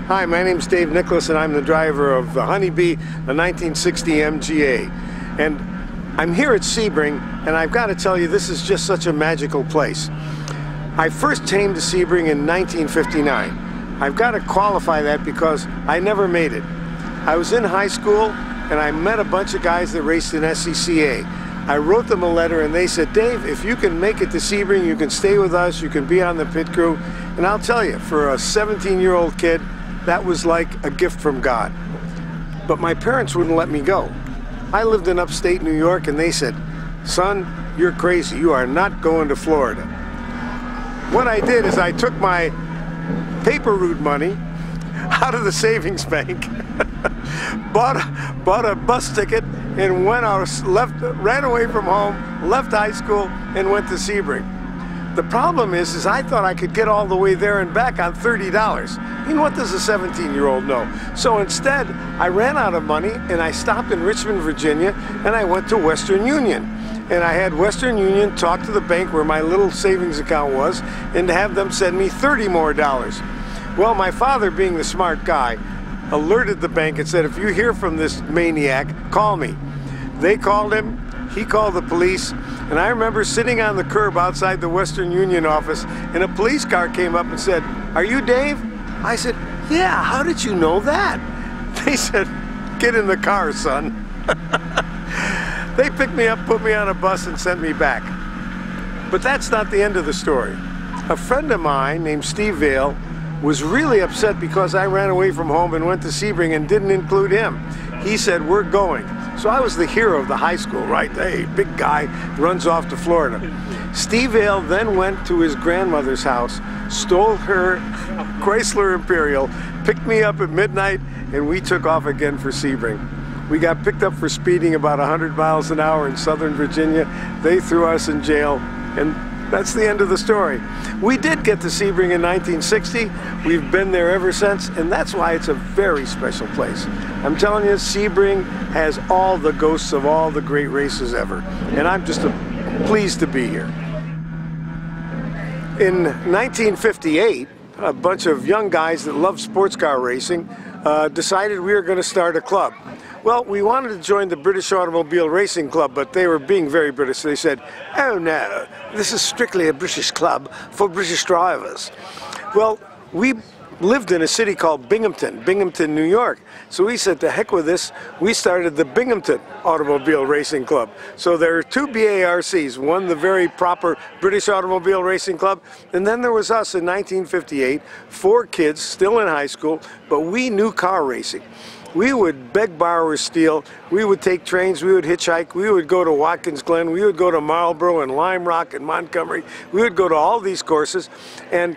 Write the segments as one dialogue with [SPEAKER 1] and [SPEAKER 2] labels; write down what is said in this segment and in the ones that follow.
[SPEAKER 1] Hi, my name's Dave Nicholas and I'm the driver of the Honeybee, a 1960 MGA. And I'm here at Sebring, and I've got to tell you, this is just such a magical place. I first came to Sebring in 1959. I've got to qualify that because I never made it. I was in high school and I met a bunch of guys that raced in SCCA. I wrote them a letter and they said, Dave, if you can make it to Sebring, you can stay with us, you can be on the pit crew. And I'll tell you, for a 17-year-old kid, that was like a gift from God. But my parents wouldn't let me go. I lived in upstate New York and they said, son, you're crazy, you are not going to Florida. What I did is I took my paper route money out of the savings bank, bought a bus ticket and ran away from home, left high school and went to Sebring. The problem is I thought I could get all the way there and back on $30. I mean, what does a 17-year-old know? So instead, I ran out of money and I stopped in Richmond, Virginia, and I went to Western Union. And I had Western Union talk to the bank where my little savings account was and to have them send me $30 more. Well, my father, being the smart guy, alerted the bank and said, if you hear from this maniac, call me. They called him, he called the police, and I remember sitting on the curb outside the Western Union office and a police car came up and said, are you Dave? I said, yeah, how did you know that? They said, get in the car, son. They picked me up, put me on a bus and sent me back. But that's not the end of the story. A friend of mine named Steve Vail was really upset because I ran away from home and went to Sebring and didn't include him. He said, we're going. So I was the hero of the high school, right? Hey, big guy runs off to Florida. Steve Vail then went to his grandmother's house, stole her Chrysler Imperial, picked me up at midnight, and we took off again for Sebring. We got picked up for speeding about 100 miles an hour in Southern Virginia. They threw us in jail, and that's the end of the story. We did get to Sebring in 1960. We've been there ever since, and that's why it's a very special place. I'm telling you, Sebring has all the ghosts of all the great races ever, and I'm just pleased to be here. In 1958, a bunch of young guys that love sports car racing decided we were going to start a club. Well, we wanted to join the British Automobile Racing Club, but they were being very British. They said, oh no, this is strictly a British club for British drivers. Well, we lived in a city called Binghamton, New York. So we said, to heck with this. We started the Binghamton Automobile Racing Club. So there are two BARCs, one the very proper British Automobile Racing Club, and then there was us in 1958, 4 kids still in high school, but we knew car racing. We would beg, borrow, or steal. We would take trains. We would hitchhike. We would go to Watkins Glen. We would go to Marlboro and Lime Rock and Montgomery. We would go to all these courses. And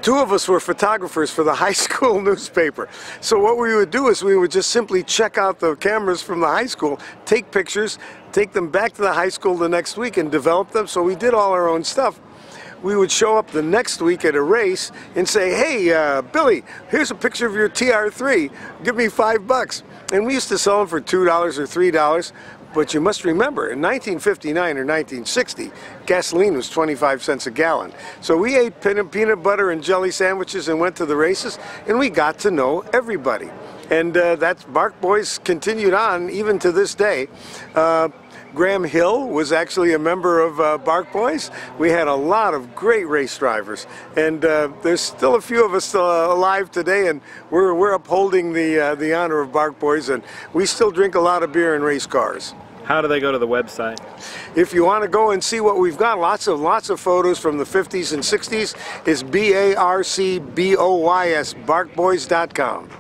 [SPEAKER 1] 2 of us were photographers for the high school newspaper. So what we would do is we would just simply check out the cameras from the high school, take pictures, take them back to the high school the next week and develop them. So we did all our own stuff. We would show up the next week at a race and say, hey, Billy, here's a picture of your TR3. Give me $5. And we used to sell them for $2 or $3. But you must remember, in 1959 or 1960, gasoline was 25 cents a gallon. So we ate peanut butter and jelly sandwiches and went to the races, and we got to know everybody. And that's Barcboys continued on even to this day. Graham Hill was actually a member of Barcboys. We had a lot of great race drivers, and there's still a few of us alive today, and we're upholding the honor of Barcboys, and we still drink a lot of beer and race cars.
[SPEAKER 2] How do they go to the website?
[SPEAKER 1] If you want to go and see what we've got, lots of photos from the 50s and 60s, it's BARCBOYS, barcboys.com.